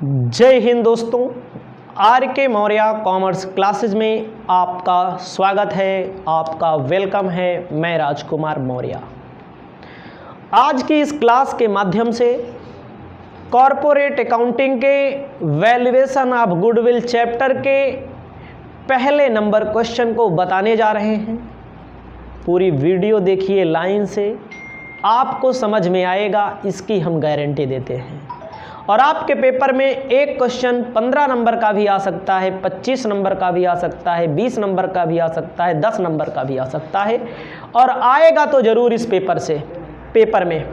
जय हिंद दोस्तों, आर के मौर्य कॉमर्स क्लासेस में आपका स्वागत है, आपका वेलकम है। मैं राजकुमार मौर्य। आज की इस क्लास के माध्यम से कॉरपोरेट अकाउंटिंग के वैल्यूएशन ऑफ गुडविल चैप्टर के पहले नंबर क्वेश्चन को बताने जा रहे हैं। पूरी वीडियो देखिए लाइन से, आपको समझ में आएगा, इसकी हम गारंटी देते हैं। और आपके पेपर में एक क्वेश्चन 15 नंबर का भी आ सकता है, 25 नंबर का भी आ सकता है, 20 नंबर का भी आ सकता है, 10 नंबर का भी आ सकता है, और आएगा तो ज़रूर इस पेपर में।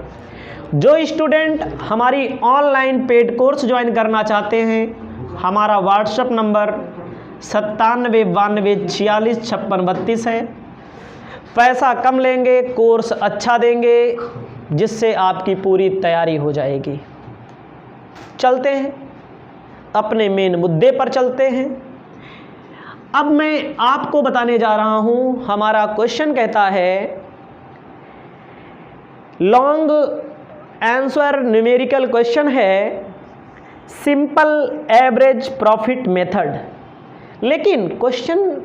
जो स्टूडेंट हमारी ऑनलाइन पेड कोर्स ज्वाइन करना चाहते हैं, हमारा व्हाट्सएप नंबर 9792465632 है। पैसा कम लेंगे, कोर्स अच्छा देंगे, जिससे आपकी पूरी तैयारी हो जाएगी। चलते हैं अपने मेन मुद्दे पर चलते हैं। अब मैं आपको बताने जा रहा हूं, हमारा क्वेश्चन कहता है लॉन्ग आंसर न्यूमेरिकल क्वेश्चन है, सिंपल एवरेज प्रॉफिट मेथड। लेकिन क्वेश्चन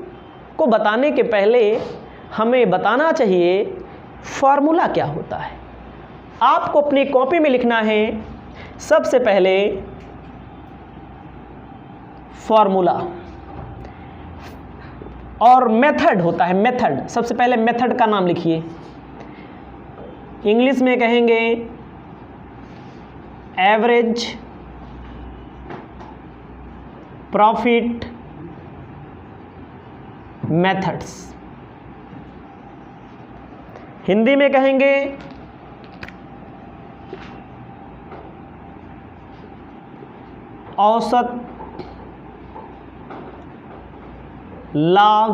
को बताने के पहले हमें बताना चाहिए फॉर्मूला क्या होता है। आपको अपनी कॉपी में लिखना है सबसे पहले फॉर्मूला, और मेथड होता है मेथड। सबसे पहले मेथड का नाम लिखिए। इंग्लिश में कहेंगे एवरेज प्रॉफिट मेथड्स। हिंदी में कहेंगे औसत लाभ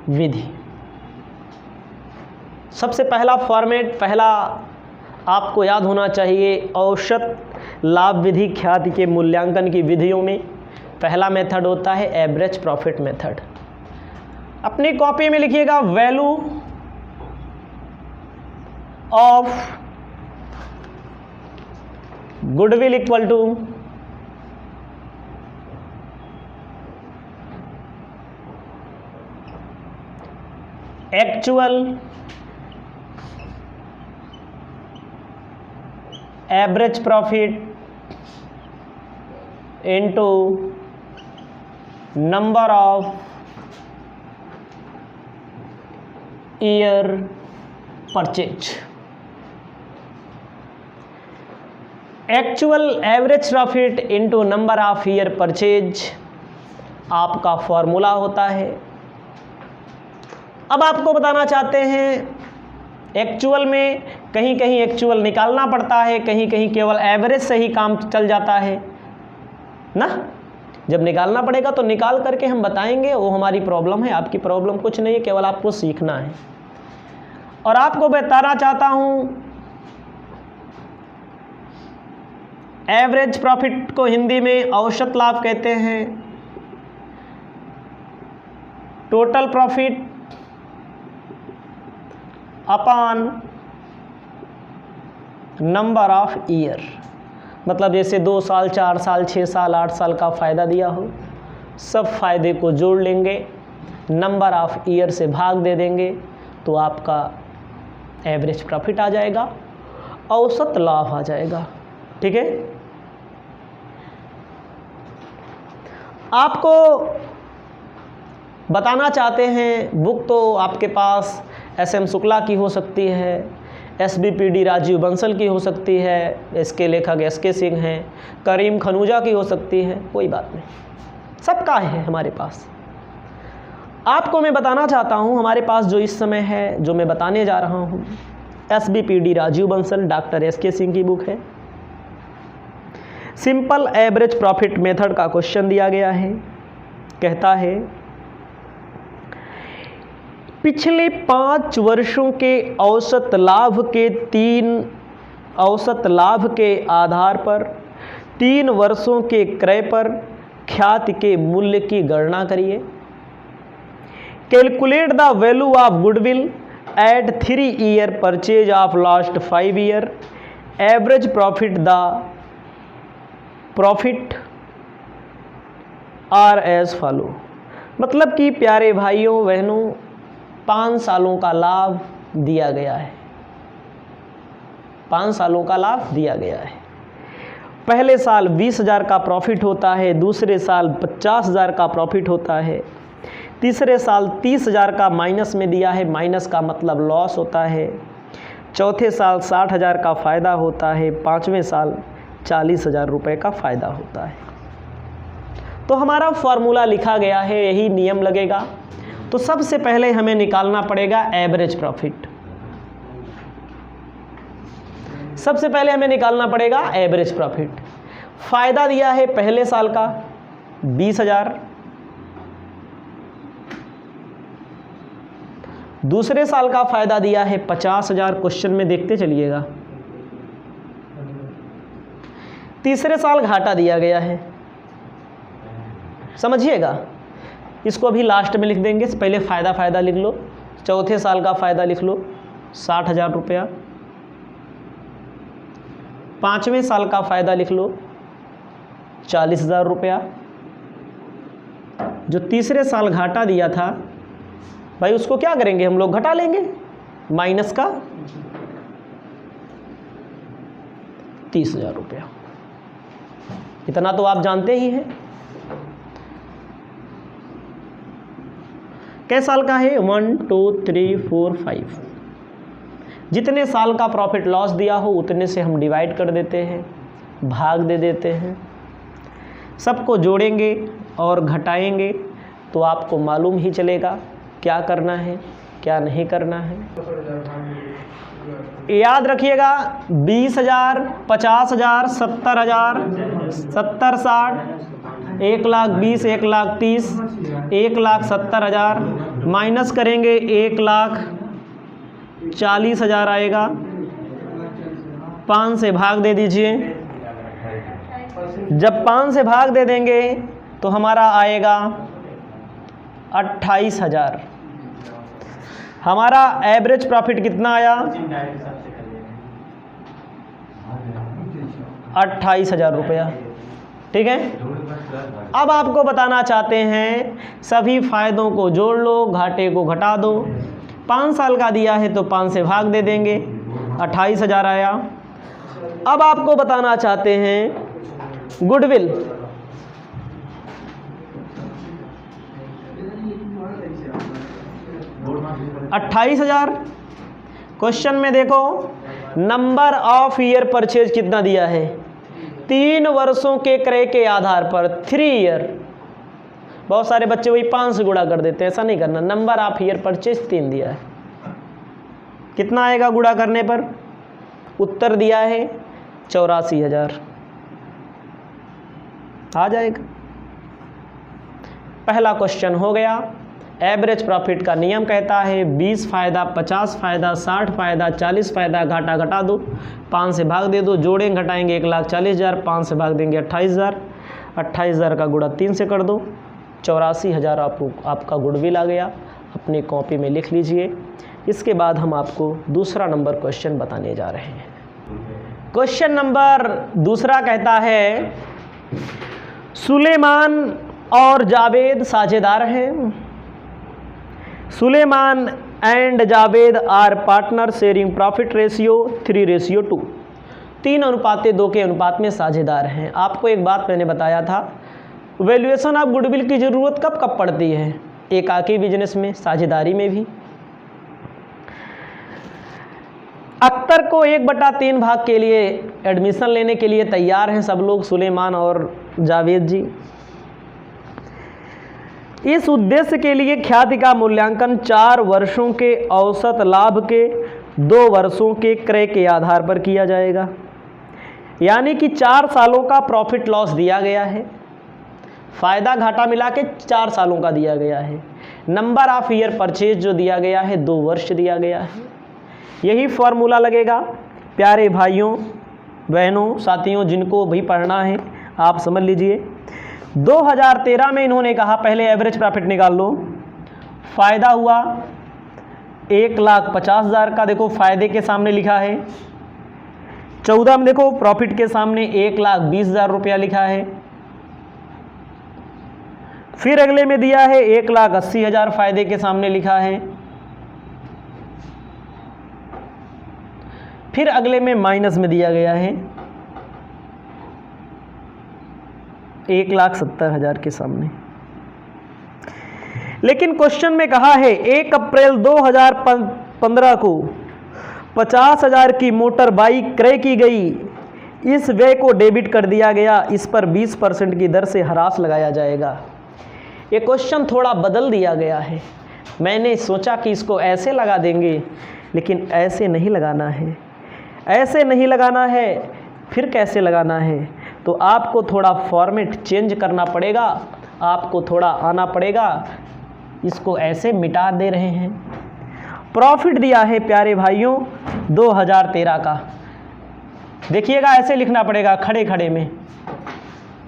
विधि। सबसे पहला फॉर्मेट, पहला आपको याद होना चाहिए, औसत लाभ विधि ख्याति के मूल्यांकन की विधियों में पहला मेथड होता है एवरेज प्रॉफिट मेथड। अपनी कॉपी में लिखिएगा value of goodwill equal to actual average profit into number of year purchase. Actual average profit into number of year purchase आपका फॉर्मूला होता है। अब आपको बताना चाहते हैं एक्चुअल में कहीं कहीं एक्चुअल निकालना पड़ता है, कहीं कहीं केवल एवरेज से ही काम चल जाता है ना। जब निकालना पड़ेगा तो निकाल करके हम बताएंगे, वो हमारी प्रॉब्लम है, आपकी प्रॉब्लम कुछ नहीं है, केवल आपको सीखना है। और आपको बताना चाहता हूं एवरेज प्रॉफिट को हिंदी में औसत लाभ कहते हैं। Total profit upon number of year, मतलब जैसे 2 साल, 4 साल, 6 साल, 8 साल का फ़ायदा दिया हो, सब फायदे को जोड़ लेंगे, नंबर ऑफ ईयर से भाग दे देंगे, तो आपका एवरेज प्रॉफिट आ जाएगा, औसत लाभ आ जाएगा। ठीक है। आपको बताना चाहते हैं, बुक तो आपके पास SM शुक्ला की हो सकती है, SBPD राजीव बंसल की हो सकती है, इसके लेखक SK सिंह हैं, करीम खनूजा की हो सकती है, कोई बात नहीं, सबका है हमारे पास। आपको मैं बताना चाहता हूँ हमारे पास जो इस समय है, जो मैं बताने जा रहा हूँ, SBPD Rajiv Bansal doctor SK Singh की बुक है। सिंपल एवरेज प्रॉफिट मेथड का क्वेश्चन दिया गया है, कहता है पिछले 5 वर्षों के औसत लाभ के आधार पर 3 वर्षों के क्रय पर ख्याति के मूल्य की गणना करिए। Calculate the value of goodwill at 3 year purchase of last 5 year average profit are as follow. मतलब कि प्यारे भाइयों बहनों 5 सालों का लाभ दिया गया है, 5 सालों का लाभ दिया गया है। पहले साल 20,000 का प्रॉफिट होता है, दूसरे साल 50,000 का प्रॉफिट होता है, तीसरे साल 30,000 का माइनस में दिया है, माइनस का मतलब लॉस होता है, चौथे साल 60,000 का फ़ायदा होता है, 5वें साल 40,000 रुपये का फ़ायदा होता है। तो हमारा फॉर्मूला लिखा गया है, यही नियम लगेगा। तो सबसे पहले हमें निकालना पड़ेगा एवरेज प्रॉफिट। सबसे पहले हमें निकालना पड़ेगा एवरेज प्रॉफिट। फ़ायदा दिया है पहले साल का 20,000, दूसरे साल का फ़ायदा दिया है 50,000, क्वेश्चन में देखते चलिएगा। तीसरे साल घाटा दिया गया है, समझिएगा। इसको अभी लास्ट में लिख देंगे, पहले फ़ायदा लिख लो। चौथे साल का फ़ायदा लिख लो 60,000 रुपया, 5वें साल का फ़ायदा लिख लो 40,000 रुपया। जो तीसरे साल घाटा दिया था भाई उसको क्या करेंगे हम लोग, घटा लेंगे, माइनस का 30,000 रुपया। इतना तो आप जानते ही हैं। कैसे साल का है, 1 2 3 4 5। जितने साल का प्रॉफिट लॉस दिया हो उतने से हम डिवाइड कर देते हैं, भाग दे देते हैं। सबको जोड़ेंगे और घटाएंगे तो आपको मालूम ही चलेगा क्या करना है क्या नहीं करना है। याद रखिएगा 20,000, 50,000, 70,000, 70 60, 1,20,000, 1,30,000, 1,70,000 माइनस करेंगे 1,40,000 आएगा। 5 से भाग दे दीजिए। जब 5 से भाग दे देंगे तो हमारा आएगा 28,000। हमारा एवरेज प्रॉफिट कितना आया, 28,000 रुपया। ठीक है। अब आपको बताना चाहते हैं सभी फ़ायदों को जोड़ लो, घाटे को घटा दो। 5 साल का दिया है तो 5 से भाग दे देंगे, 28,000 आया। अब आपको बताना चाहते हैं गुडविल। 28,000। क्वेश्चन में देखो नंबर ऑफ ईयर परचेज कितना दिया है, 3 वर्षों के क्रय के आधार पर 3 ईयर। बहुत सारे बच्चे वही 5 से गुणा कर देते हैं, ऐसा नहीं करना। नंबर ऑफ ईयर परचेज 3 दिया है, कितना आएगा गुणा करने पर, उत्तर दिया है 84,000 आ जाएगा। पहला क्वेश्चन हो गया। एवरेज प्रॉफिट का नियम कहता है 20 फ़ायदा, 50 फ़ायदा, 60 फ़ायदा, 40 फ़ायदा, घाटा घटा दो, 5 से भाग दे दो, जोड़ें घटाएंगे 1,40,000, 5 से भाग देंगे 28,000, 28,000 का गुणा 3 से कर दो, 84,000 आपका गुडविल आ गया। अपनी कॉपी में लिख लीजिए। इसके बाद हम आपको दूसरा नंबर क्वेश्चन बताने जा रहे हैं। क्वेश्चन नंबर दूसरा कहता है सुलेमान और जावेद साझेदार हैं। Suleman and Javed are partner sharing profit ratio 3:2, 3:2 के अनुपात में साझेदार हैं। आपको एक बात मैंने बताया था, वैल्यूएशन ऑफ गुडविल की ज़रूरत कब कब पड़ती है, एकाकी बिजनेस में, साझेदारी में भी। अख्तर को 1/3 भाग के लिए एडमिशन लेने के लिए तैयार हैं सब लोग, सुलेमान और जावेद जी। इस उद्देश्य के लिए ख्याति का मूल्यांकन 4 वर्षों के औसत लाभ के 2 वर्षों के क्रय के आधार पर किया जाएगा। यानी कि 4 सालों का प्रॉफिट लॉस दिया गया है, फ़ायदा घाटा मिला के 4 सालों का दिया गया है। नंबर ऑफ ईयर परचेज जो दिया गया है 2 वर्ष दिया गया है। यही फॉर्मूला लगेगा। प्यारे भाइयों बहनों साथियों जिनको भी पढ़ना है आप समझ लीजिए। 2013 में इन्होंने कहा पहले एवरेज प्रॉफिट निकाल लो। फ़ायदा हुआ 1,50,000 का, देखो फ़ायदे के सामने लिखा है 14 में देखो प्रॉफिट के सामने 1,20,000 रुपया लिखा है। फिर अगले में दिया है 1,80,000 फायदे के सामने लिखा है। फिर अगले में माइनस में दिया गया है 1,70,000 के सामने। लेकिन क्वेश्चन में कहा है 1 अप्रैल 2015 को 50,000 की मोटर बाइक क्रय की गई, इस व्यय को डेबिट कर दिया गया, इस पर 20% की दर से ह्रास लगाया जाएगा। ये क्वेश्चन थोड़ा बदल दिया गया है। मैंने सोचा कि इसको ऐसे लगा देंगे, लेकिन ऐसे नहीं लगाना है, ऐसे नहीं लगाना है। फिर कैसे लगाना है? तो आपको थोड़ा फॉर्मेट चेंज करना पड़ेगा, आपको थोड़ा आना पड़ेगा। इसको ऐसे मिटा दे रहे हैं। प्रॉफिट दिया है प्यारे भाइयों 2013 का, देखिएगा ऐसे लिखना पड़ेगा खड़े खड़े में।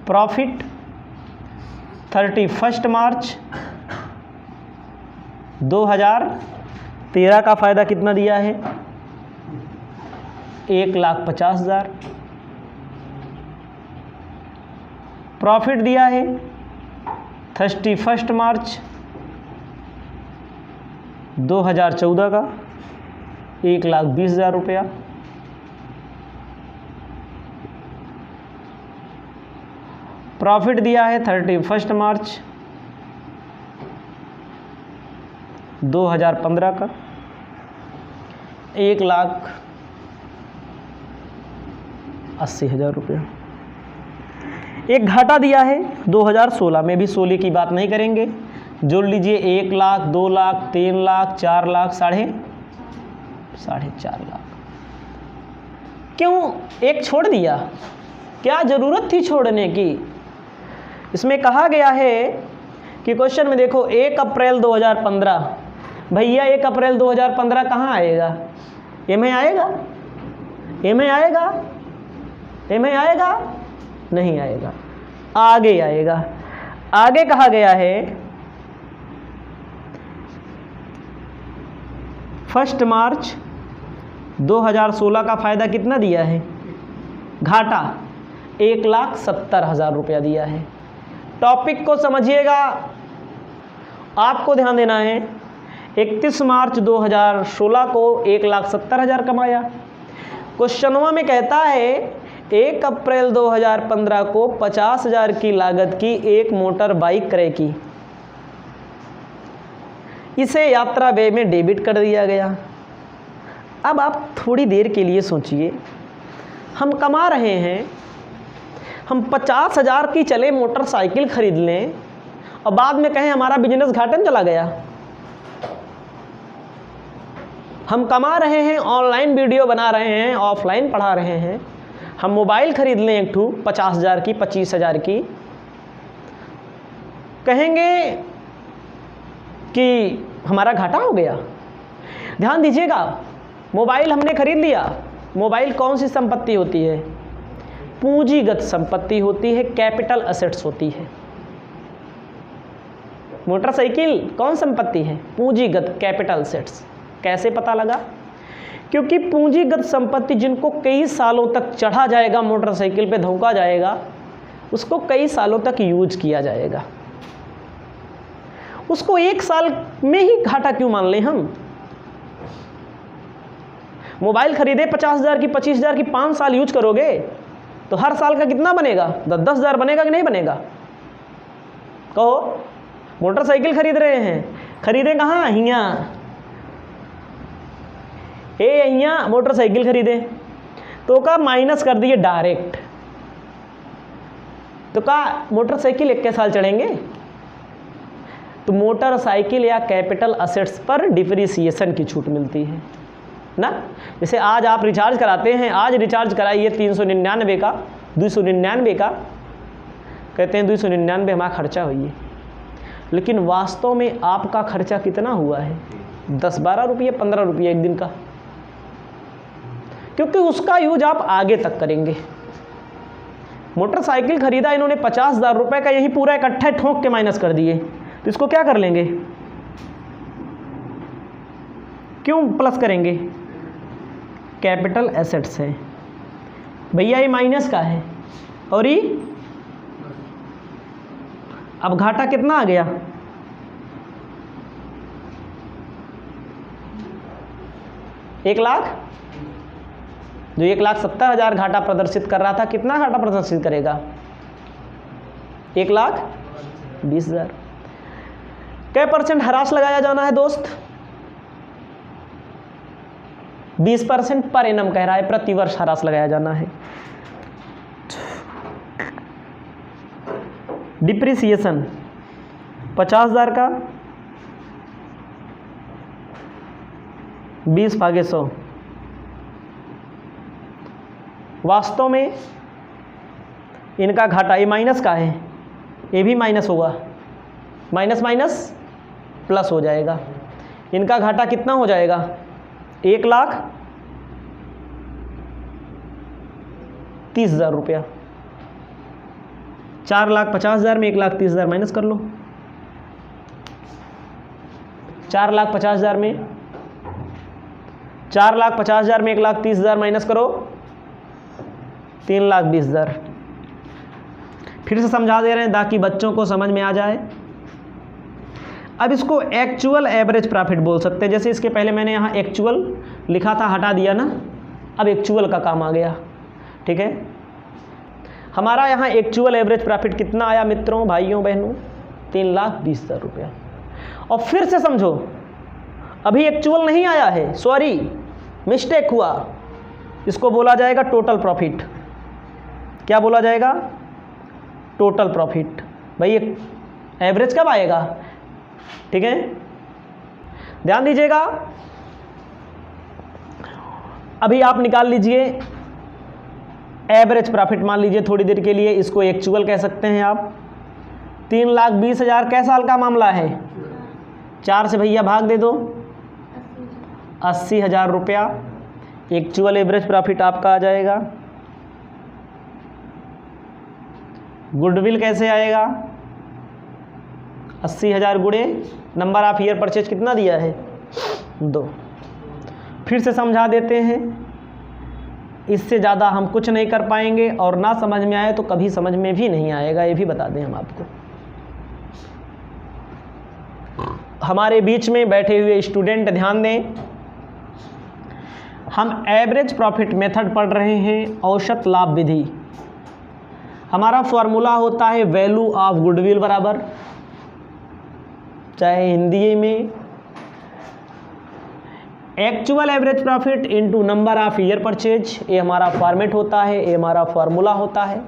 प्रॉफिट 31 मार्च 2013 का फ़ायदा कितना दिया है? 1,50,000। प्रॉफिट दिया है 31 मार्च 2014 का 1,20,000 रुपया। प्रॉफिट दिया है 31 मार्च 2015 का 1,80,000 रुपया। एक घाटा दिया है 2016 में, भी 16 की बात नहीं करेंगे, जोड़ लीजिए 1 लाख, 2 लाख, 3 लाख, 4 लाख, साढ़े 4 लाख। क्यों एक छोड़ दिया? क्या ज़रूरत थी छोड़ने की? इसमें कहा गया है कि क्वेश्चन में देखो 1 अप्रैल 2015, भैया 1 अप्रैल 2015 कहाँ आएगा? ये में आएगा? ये में आएगा? ये में आएगा? नहीं आएगा, आगे आएगा। आगे कहा गया है 1 मार्च 2016 का फ़ायदा कितना दिया है? घाटा 1,70,000 रुपया दिया है। टॉपिक को समझिएगा, आपको ध्यान देना है। 31 मार्च 2016 को 1,70,000 कमाया। क्वेश्चनवा में कहता है 1 अप्रैल 2015 को 50,000 की लागत की एक मोटर बाइक क्रय की, इसे यात्रा व्यय में डेबिट कर दिया गया। अब आप थोड़ी देर के लिए सोचिए, हम कमा रहे हैं, हम 50,000 की चले मोटरसाइकिल खरीद लें और बाद में कहें हमारा बिजनेस घाटे में चला गया। हम कमा रहे हैं, ऑनलाइन वीडियो बना रहे हैं, ऑफलाइन पढ़ा रहे हैं, हम मोबाइल खरीद लें एक ठू 50,000 की, 25,000 की, कहेंगे कि हमारा घाटा हो गया। ध्यान दीजिएगा, मोबाइल हमने खरीद लिया। मोबाइल कौन सी संपत्ति होती है? पूंजीगत संपत्ति होती है, कैपिटल असेट्स होती है। मोटरसाइकिल कौन संपत्ति है? पूंजीगत, कैपिटल असेट्स। कैसे पता लगा? क्योंकि पूंजीगत संपत्ति जिनको कई सालों तक चढ़ा जाएगा, मोटरसाइकिल पे धोखा जाएगा, उसको कई सालों तक यूज किया जाएगा। उसको 1 साल में ही घाटा क्यों मान लें हम? मोबाइल खरीदे 50,000 की, 25,000 की, 5 साल यूज करोगे तो हर साल का कितना बनेगा? 10,000 बनेगा कि नहीं बनेगा? कहो। मोटरसाइकिल खरीद रहे हैं, खरीदे कहाँ? यहाँ यहाँ मोटरसाइकिल खरीदे तो का माइनस कर दिए डायरेक्ट, तो का मोटरसाइकिल 21 साल चढ़ेंगे। तो मोटरसाइकिल या कैपिटल असेट्स पर डिप्रिसिएशन की छूट मिलती है ना। जैसे आज आप रिचार्ज कराते हैं, आज रिचार्ज कराइए 399 का, 299 का, कहते हैं 299 हमारा खर्चा हुई है, लेकिन वास्तव में आपका खर्चा कितना हुआ है? 10-12 रुपये, 15 रुपये एक दिन का, क्योंकि उसका यूज आप आगे तक करेंगे। मोटरसाइकिल खरीदा इन्होंने 50,000 रुपये का, यही पूरा इकट्ठा ठोक के माइनस कर दिए, तो इसको क्या कर लेंगे? क्यों प्लस करेंगे? कैपिटल एसेट्स है। भैया ये माइनस का है और ये अब घाटा कितना आ गया, एक लाख, जो 1,70,000 घाटा प्रदर्शित कर रहा था, कितना घाटा प्रदर्शित करेगा, 1,20,000। क्या % ह्रास लगाया जाना है दोस्त, 20% पर एनम कह रहा है, प्रति वर्ष ह्रास लगाया जाना है। डिप्रिसिएशन 50,000 का 20/100, वास्तव में इनका घाटा, ये माइनस का है, ये भी माइनस होगा, माइनस माइनस प्लस हो जाएगा। इनका घाटा कितना हो जाएगा, 1,30,000 रुपया। 4,50,000 में 1,30,000 माइनस कर लो, 4,50,000 में 1,30,000 माइनस करो, 3,20,000। फिर से समझा दे रहे हैं ताकि बच्चों को समझ में आ जाए। अब इसको एक्चुअल एवरेज प्रॉफिट बोल सकते हैं। जैसे इसके पहले मैंने यहाँ एक्चुअल लिखा था, हटा दिया ना, अब एक्चुअल का काम आ गया। ठीक है, हमारा यहाँ एक्चुअल एवरेज प्रॉफिट कितना आया मित्रों, भाइयों बहनों, 3,20,000 रुपया। और फिर से समझो, अभी एक्चुअल नहीं आया है, सॉरी मिस्टेक हुआ, इसको बोला जाएगा टोटल प्रॉफिट। क्या बोला जाएगा, टोटल प्रॉफिट। भाई ये एवरेज कब आएगा, ठीक है, ध्यान दीजिएगा। अभी आप निकाल लीजिए एवरेज प्रॉफिट, मान लीजिए थोड़ी देर के लिए इसको एक्चुअल कह सकते हैं आप। 3,20,000 कै साल का मामला है, 4 से भैया भाग दे दो, 80,000 रुपया एक्चुअल एवरेज प्रॉफिट आपका आ जाएगा। गुडविल कैसे आएगा, 80,000 गुणे नंबर ऑफ ईयर परचेज कितना दिया है, 2। फिर से समझा देते हैं, इससे ज़्यादा हम कुछ नहीं कर पाएंगे, और ना समझ में आए तो कभी समझ में भी नहीं आएगा, ये भी बता दें हम आपको। हमारे बीच में बैठे हुए स्टूडेंट ध्यान दें, हम एवरेज प्रॉफिट मेथड पढ़ रहे हैं, औसत लाभ विधि। हमारा फॉर्मूला होता है वैल्यू ऑफ गुडविल बराबर, चाहे हिंदी में actual average profit into number of year purchase, ये हमारा फॉर्मेट होता है, ये हमारा फॉर्मूला होता है।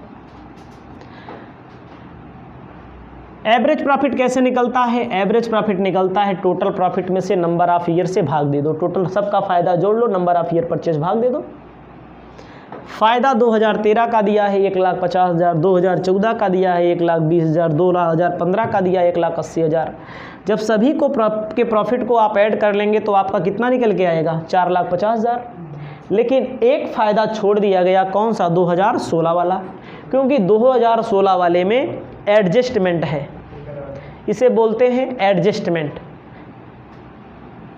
एवरेज प्रॉफिट कैसे निकलता है, एवरेज प्रॉफिट निकलता है टोटल प्रॉफिट में से नंबर ऑफ ईयर से भाग दे दो, टोटल सबका फायदा जोड़ लो, नंबर ऑफ ईयर परचेज भाग दे दो। फ़ायदा 2013 का दिया है 1,50,000, 2014 का दिया है 1,20,000, 2015 का दिया है 1,80,000। जब सभी को के प्रॉफिट को आप ऐड कर लेंगे तो आपका कितना निकल के आएगा, 4,50,000। लेकिन एक फ़ायदा छोड़ दिया गया, कौन सा, 2016 वाला, क्योंकि 2016 वाले में एडजस्टमेंट है, इसे बोलते हैं एडजस्टमेंट,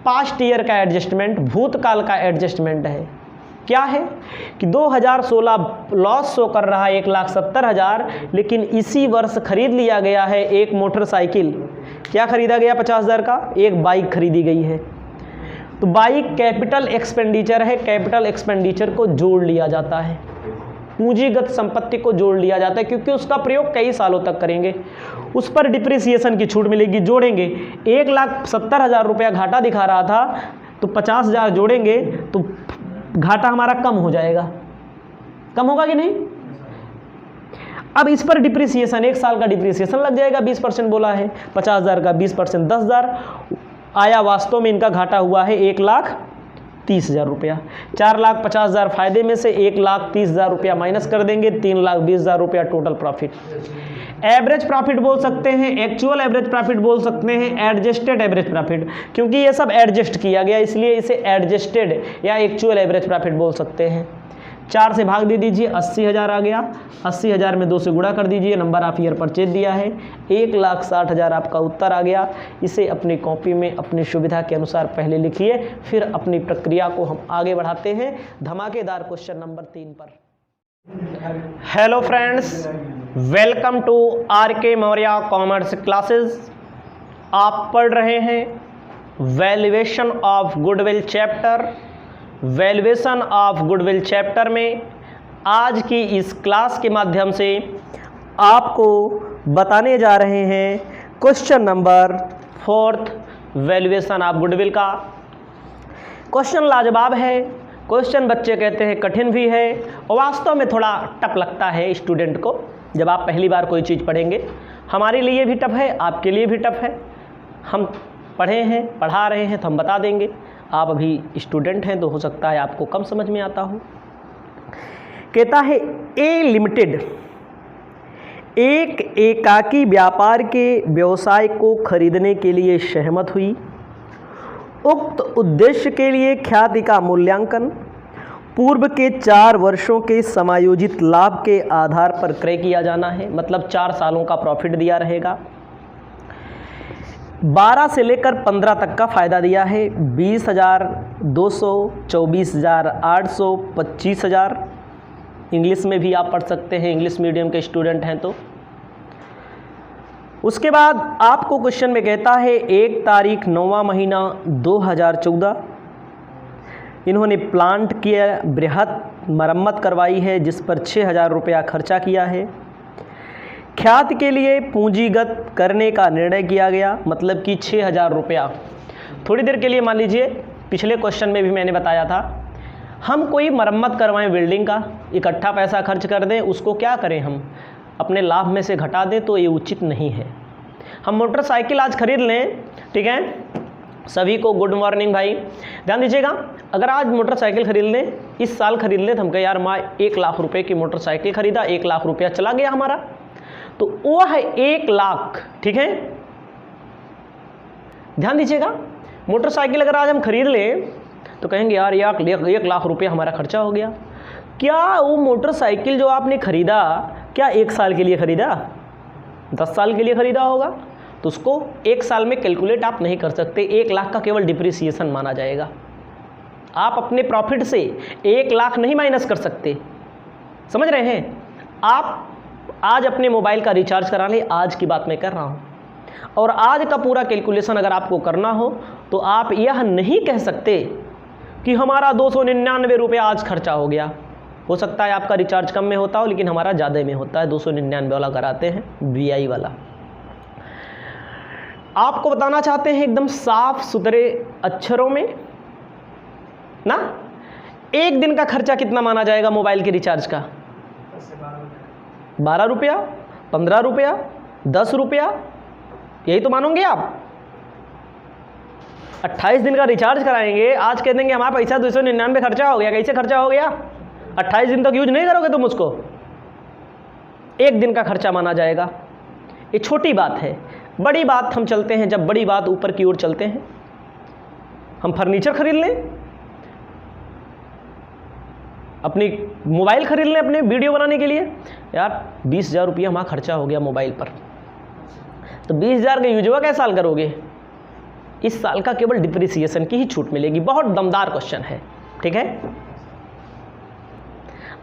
पास्ट ईयर का एडजस्टमेंट, भूतकाल का एडजस्टमेंट है। क्या है कि 2016 लॉस शो कर रहा है 1,70,000, लेकिन इसी वर्ष खरीद लिया गया है एक मोटरसाइकिल। क्या खरीदा गया, 50,000 का एक बाइक खरीदी गई है। तो बाइक कैपिटल एक्सपेंडिचर है, कैपिटल एक्सपेंडिचर को जोड़ लिया जाता है, पूंजीगत संपत्ति को जोड़ लिया जाता है, क्योंकि उसका प्रयोग कई सालों तक करेंगे, उस पर डिप्रिसिएशन की छूट मिलेगी। जोड़ेंगे, 1,70,000 रुपया घाटा दिखा रहा था, तो 50,000 जोड़ेंगे तो घाटा हमारा कम हो जाएगा, कम होगा कि नहीं। अब इस पर डिप्रिसिएशन, 1 साल का डिप्रिसिएशन लग जाएगा, 20% बोला है, 50,000 का 20% 10,000 आया। वास्तव में इनका घाटा हुआ है 1,30,000 रुपया। 4,50,000 फायदे में से 1,30,000 रुपया माइनस कर देंगे, 3,20,000 रुपया टोटल प्रॉफिट। एवरेज प्रॉफिट बोल सकते हैं, एक्चुअल एवरेज प्रॉफिट बोल सकते हैं, एडजस्टेड एवरेज प्रॉफिट, क्योंकि ये सब एडजस्ट किया गया इसलिए इसे एडजस्टेड या एक्चुअल एवरेज प्रॉफिट बोल सकते हैं। 4 से भाग दे दीजिए, 80,000 आ गया, 80,000 में 2 से गुणा कर दीजिए, नंबर ऑफ ईयर परचेज दिया है, 1,60,000 आपका उत्तर आ गया। इसे अपनी कॉपी में अपनी सुविधा के अनुसार पहले लिखिए, फिर अपनी प्रक्रिया को हम आगे बढ़ाते हैं धमाकेदार क्वेश्चन नंबर 3 पर। Hello friends, welcome to R K. Maurya commerce classes. आप पढ़ रहे हैं valuation of goodwill chapter. Valuation of goodwill chapter में आज की इस क्लास के माध्यम से आपको बताने जा रहे हैं question number 4 valuation of goodwill का। क्वेश्चन लाजवाब है, क्वेश्चन बच्चे कहते हैं कठिन भी है और वास्तव में थोड़ा टफ लगता है स्टूडेंट को जब आप पहली बार कोई चीज़ पढ़ेंगे। हमारे लिए भी टफ है, आपके लिए भी टफ है। हम पढ़े हैं, पढ़ा रहे हैं तो हम बता देंगे। आप अभी स्टूडेंट हैं तो हो सकता है आपको कम समझ में आता हो। कहता है ए लिमिटेड एक एकाकी व्यापार के व्यवसाय को खरीदने के लिए सहमत हुई। उक्त उद्देश्य के लिए ख्याति का मूल्यांकन पूर्व के 4 वर्षों के समायोजित लाभ के आधार पर क्रय किया जाना है। मतलब 4 सालों का प्रॉफिट दिया रहेगा। 12 से लेकर 15 तक का फ़ायदा दिया है। 20,200, 24,800, 25,000। इंग्लिश में भी आप पढ़ सकते हैं, इंग्लिश मीडियम के स्टूडेंट हैं तो। उसके बाद आपको क्वेश्चन में कहता है 1 तारीख 9वां महीना 2014 इन्होंने प्लांट किया, बृहत मरम्मत करवाई है जिस पर 6,000 रुपया खर्चा किया है। ख्याति के लिए पूंजीगत करने का निर्णय किया गया, मतलब कि 6,000 रुपया। थोड़ी देर के लिए मान लीजिए, पिछले क्वेश्चन में भी मैंने बताया था, हम कोई मरम्मत करवाएं बिल्डिंग का, इकट्ठा पैसा खर्च कर दें, उसको क्या करें, हम अपने लाभ में से घटा दें तो ये उचित नहीं है। हम मोटरसाइकिल आज खरीद लें, ठीक है, सभी को गुड मॉर्निंग भाई, ध्यान दीजिएगा। अगर आज मोटरसाइकिल खरीद लें, इस साल खरीद लें, तो हम कहें यार मैं 1 लाख रुपए की मोटरसाइकिल खरीदा, 1 लाख रुपया चला गया हमारा, तो वो है 1 लाख, ठीक है। ध्यान दीजिएगा, मोटरसाइकिल अगर आज हम खरीद लें तो कहेंगे यार 1 लाख रुपया हमारा खर्चा हो गया। क्या वो मोटरसाइकिल जो आपने खरीदा क्या 1 साल के लिए खरीदा, 10 साल के लिए खरीदा होगा? तो उसको 1 साल में कैलकुलेट आप नहीं कर सकते। 1 लाख का केवल डिप्रिसिएशन माना जाएगा। आप अपने प्रॉफिट से 1 लाख नहीं माइनस कर सकते, समझ रहे हैं। आप आज अपने मोबाइल का रिचार्ज करा लें, आज की बात मैं कर रहा हूँ, और आज का पूरा कैलकुलेशन अगर आपको करना हो तो आप यह नहीं कह सकते कि हमारा 299 रुपया आज खर्चा हो गया। हो सकता है आपका रिचार्ज कम में होता हो, लेकिन हमारा ज़्यादा में होता है। 299 वाला कराते हैं, VI वाला। आपको बताना चाहते हैं एकदम साफ सुथरे अक्षरों में ना, 1 दिन का खर्चा कितना माना जाएगा मोबाइल के रिचार्ज का? 12 रुपया, 15 रुपया, 10 रुपया, यही तो मानोगे आप। 28 दिन का रिचार्ज कराएंगे, आज कह देंगे हमारा पैसा 299 खर्चा हो गया। कैसे खर्चा हो गया? 28 दिन तक यूज नहीं करोगे तुम उसको, 1 दिन का खर्चा माना जाएगा। ये छोटी बात है। बड़ी बात हम चलते हैं, जब बड़ी बात ऊपर की ओर चलते हैं, हम फर्नीचर खरीद लें, अपनी मोबाइल खरीद लें अपने वीडियो बनाने के लिए, यार 20,000 रुपया हमारा खर्चा हो गया मोबाइल पर, तो 20,000 का यूज हुआ कैसे साल करोगे? इस साल का केवल डिप्रिसिएशन की ही छूट मिलेगी। बहुत दमदार क्वेश्चन है, ठीक है।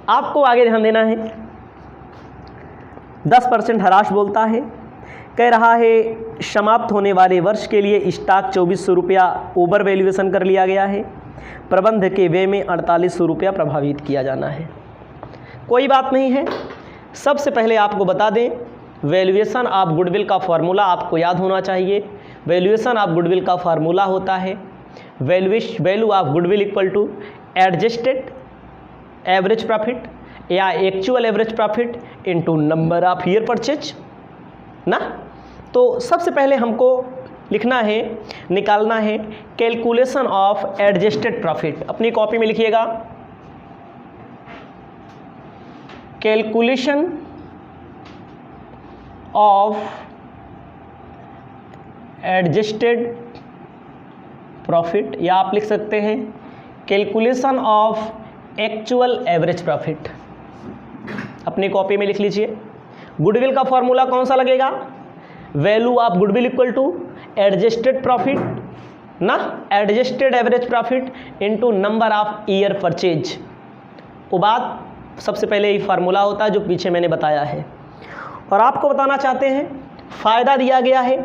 आपको आगे ध्यान देना है। 10% हराश बोलता है, कह रहा है समाप्त होने वाले वर्ष के लिए स्टॉक 2400 रुपया ओवर वैल्यूएशन कर लिया गया है। प्रबंध के व्यय में 4800 रुपया प्रभावित किया जाना है। कोई बात नहीं है। सबसे पहले आपको बता दें, वैल्यूएशन ऑफ गुडविल का फार्मूला आपको याद होना चाहिए। वैल्यूएशन ऑफ गुडविल का फार्मूला होता है value of goodwill equal to adjusted average profit या actual average profit into number of year purchase ना। तो सबसे पहले हमको लिखना है, निकालना है कैलकुलेशन ऑफ एडजस्टेड प्रॉफिट। अपनी कॉपी में लिखिएगा, कैलकुलेशन ऑफ एडजस्टेड प्रॉफिट, या आप लिख सकते हैं calculation of actual average profit. अपनी कॉपी में लिख लीजिए। गुडविल का फॉर्मूला कौन सा लगेगा? Value of goodwill equal to adjusted profit ना, adjusted average profit into number of year purchase. वो बात सबसे पहले ये फार्मूला होता है जो पीछे मैंने बताया है। और आपको बताना चाहते हैं फ़ायदा दिया गया है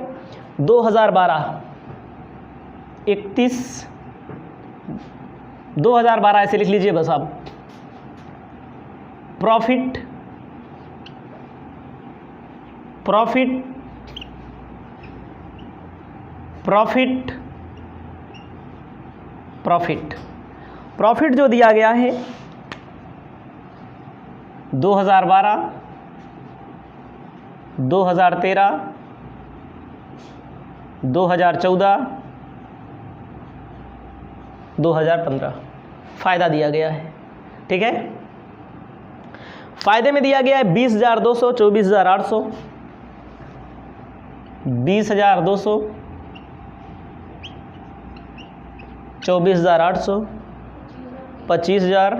2012 ऐसे लिख लीजिए बस आप। प्रॉफिट जो दिया गया है 2012, 2013, 2014, 2015 फ़ायदा दिया गया है। ठीक है, फ़ायदे में दिया गया है 20,200, 24,800, 20,200, 24,800, 25,000,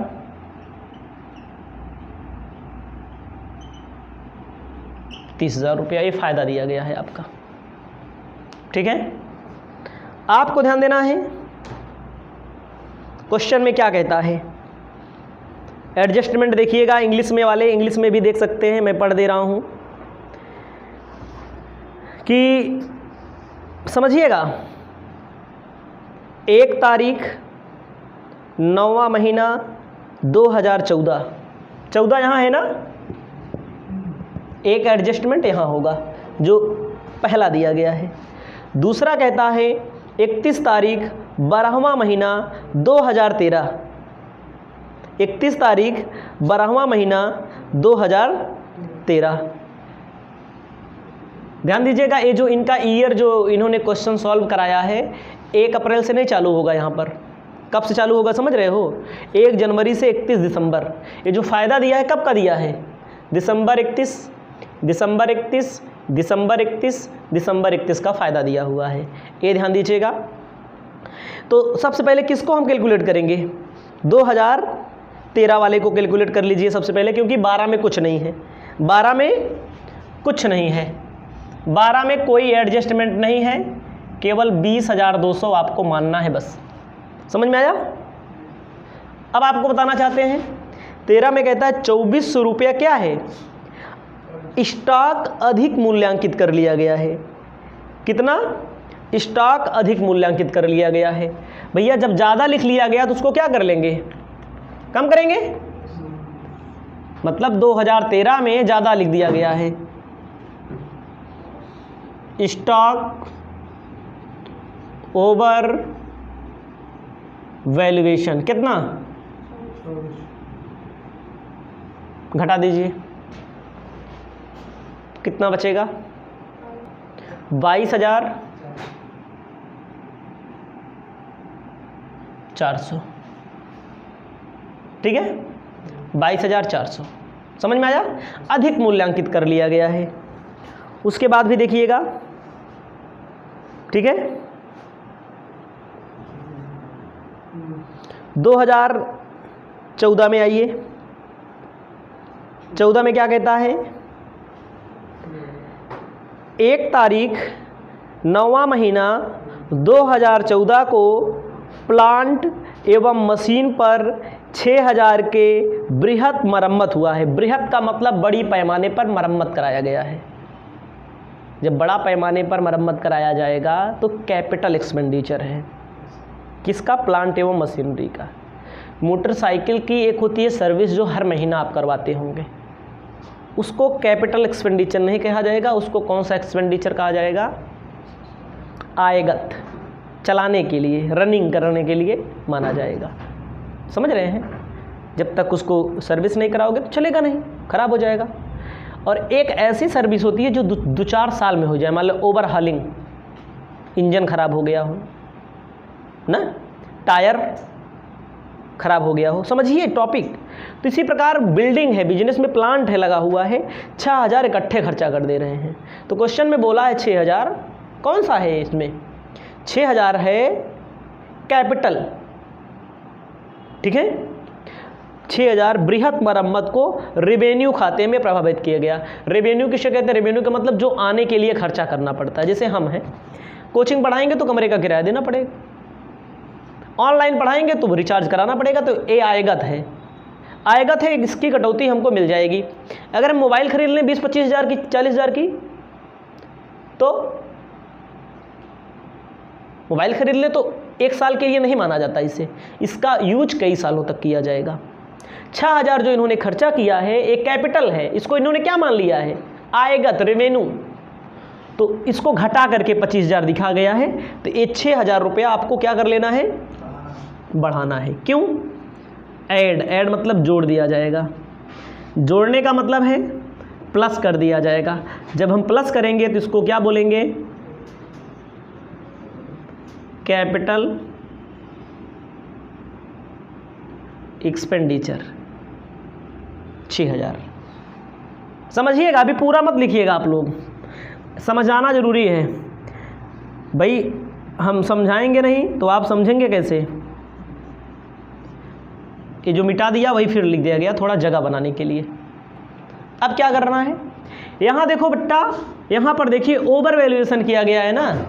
30,000 रुपया, ये फ़ायदा दिया गया है आपका। ठीक है, आपको ध्यान देना है क्वेश्चन में क्या कहता है। एडजस्टमेंट देखिएगा, इंग्लिश में वाले इंग्लिश में भी देख सकते हैं, मैं पढ़ दे रहा हूं कि समझिएगा। 1 तारीख 9वां महीना 2014, 14 यहाँ है ना, एक एडजस्टमेंट यहाँ होगा जो पहला दिया गया है। दूसरा कहता है 31 तारीख 12वां महीना 2013, 31 तारीख 12वां महीना 2013। ध्यान दीजिएगा, ये जो इनका ईयर जो इन्होंने क्वेश्चन सॉल्व कराया है 1 अप्रैल से नहीं चालू होगा। यहाँ पर कब से चालू होगा समझ रहे हो? 1 जनवरी से 31 दिसंबर। ये जो फ़ायदा दिया है कब का दिया है? दिसंबर 31, दिसंबर 31, दिसंबर 31, दिसंबर 31 का फ़ायदा दिया हुआ है, ये ध्यान दीजिएगा। तो सबसे पहले किसको हम कैलकुलेट करेंगे? 2013 वाले को कैलकुलेट कर लीजिए सबसे पहले, क्योंकि 12 में कुछ नहीं है, 12 में कुछ नहीं है, 12 में कोई एडजस्टमेंट नहीं है, केवल 20,200 आपको मानना है बस। समझ में आया? अब आपको बताना चाहते हैं 13 में कहता है 2400 रुपया क्या है? स्टॉक अधिक मूल्यांकित कर लिया गया है। कितना? स्टॉक अधिक मूल्यांकित कर लिया गया है। भैया जब ज़्यादा लिख लिया गया तो उसको क्या कर लेंगे? कम करेंगे। मतलब 2013 में ज़्यादा लिख दिया गया है। स्टॉक ओवर वैल्यूएशन कितना? घटा दीजिए, कितना बचेगा? 22,400। ठीक है, 22,400। समझ में आया? अधिक मूल्यांकित कर लिया गया है। उसके बाद भी देखिएगा, ठीक है, 2014 में आइए। 14 में क्या कहता है? 1 तारीख 9वां महीना 2014 को प्लांट एवं मशीन पर 6,000 के बृहत मरम्मत हुआ है। बृहत का मतलब बड़ी पैमाने पर मरम्मत कराया गया है। जब बड़ा पैमाने पर मरम्मत कराया जाएगा तो कैपिटल एक्सपेंडिचर है। किसका? प्लांट एवं मशीनरी का। मोटरसाइकिल की एक होती है सर्विस जो हर महीना आप करवाते होंगे, उसको कैपिटल एक्सपेंडिचर नहीं कहा जाएगा। उसको कौन सा एक्सपेंडिचर कहा जाएगा? आयगत, चलाने के लिए, रनिंग करने के लिए माना जाएगा। समझ रहे हैं? जब तक उसको सर्विस नहीं कराओगे तो चलेगा नहीं, खराब हो जाएगा। और एक ऐसी सर्विस होती है जो 2-4 साल में हो जाए। मान लो ओवरहालिंग, इंजन खराब हो गया हो ना, टायर खराब हो गया हो, समझिए टॉपिक। तो इसी प्रकार बिल्डिंग है, बिजनेस में प्लांट है लगा हुआ है, 6,000 इकट्ठे खर्चा कर दे रहे हैं। तो क्वेश्चन में बोला है 6,000, कौन सा है इसमें? 6,000 है कैपिटल। ठीक है, 6,000 बृहत मरम्मत को रेवेन्यू खाते में प्रभावित किया गया। रेवेन्यू किसे कहते हैं? रेवेन्यू का मतलब जो आने के लिए खर्चा करना पड़ता है। जैसे हम हैं, कोचिंग पढ़ाएंगे तो कमरे का किराया देना पड़ेगा, ऑनलाइन पढ़ाएंगे तो रिचार्ज कराना पड़ेगा, तो ये आयगत है। आएगत है, इसकी कटौती हमको मिल जाएगी। अगर हम मोबाइल खरीद लें 20-25 हज़ार की, 40 हज़ार की, तो मोबाइल खरीद ले तो 1 साल के लिए नहीं माना जाता इसे, इसका यूज कई सालों तक किया जाएगा। 6,000 जो इन्होंने खर्चा किया है एक कैपिटल है, इसको इन्होंने क्या मान लिया है, आयगत रेवेन्यू, तो इसको घटा करके 25,000 दिखा गया है। तो ये 6,000 रुपया आपको क्या कर लेना है, बढ़ाना है। क्यों, ऐड मतलब जोड़ दिया जाएगा, जोड़ने का मतलब है प्लस कर दिया जाएगा। जब हम प्लस करेंगे तो इसको क्या बोलेंगे, कैपिटल एक्सपेंडिचर 6,000। समझिएगा, अभी पूरा मत लिखिएगा, आप लोग समझाना जरूरी है भाई, हम समझाएंगे नहीं तो आप समझेंगे कैसे। ये जो मिटा दिया वही फिर लिख दिया गया, थोड़ा जगह बनाने के लिए। अब क्या करना है, यहाँ देखो बेटा, यहाँ पर देखिए ओवर वैल्यूएशन किया गया है ना।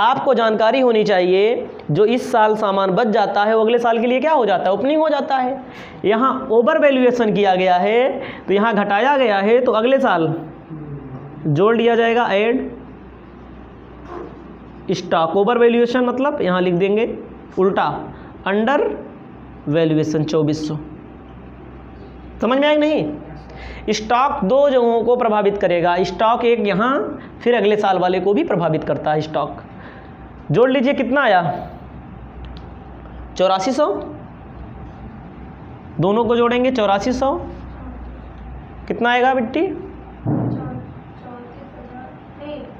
आपको जानकारी होनी चाहिए, जो इस साल सामान बच जाता है वो अगले साल के लिए क्या हो जाता है, ओपनिंग हो जाता है। यहाँ ओवर वैल्यूएशन किया गया है तो यहाँ घटाया गया है, तो अगले साल जोड़ दिया जाएगा, ऐड स्टॉक। ओवर वैल्यूएशन मतलब यहाँ लिख देंगे उल्टा, अंडर वैल्यूएशन 2400। समझ में आया नहीं। स्टॉक दो जगहों को प्रभावित करेगा, स्टॉक एक यहाँ, फिर अगले साल वाले को भी प्रभावित करता है स्टॉक। जोड़ लीजिए, कितना आया, 8400, दोनों को जोड़ेंगे 8400, कितना आएगा बिट्टी,